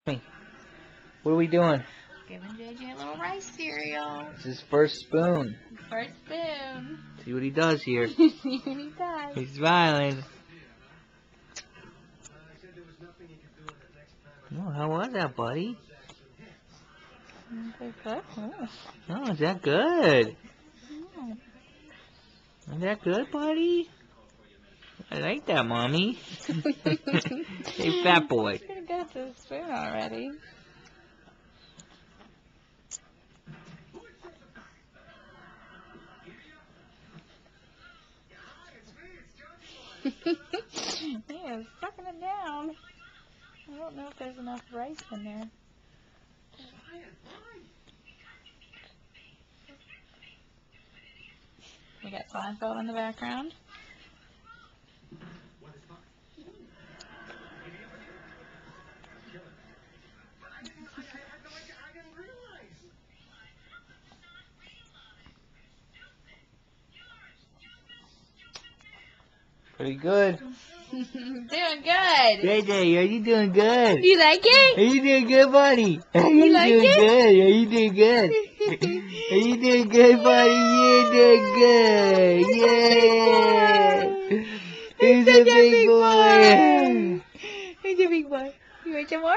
What are we doing? Giving JJ a little rice cereal. It's his first spoon. First spoon. See what he does here. See what he does. He's smiling. Oh, how was that, buddy? Is that good? Oh, is that good? Oh. Is that good, buddy? I like that, Mommy. Hey, fat boy. He's gonna get to the spoon already. He is sucking it down. I don't know if there's enough rice in there. We got Seinfeld in the background. Pretty good. Doing good. JJ, are you doing good? You like it? Are you doing good, buddy? Are you like doing it? good? Are you doing good? Are you doing good, buddy? You're doing good. Yeah. He's a big boy. He's a big boy. You want some more?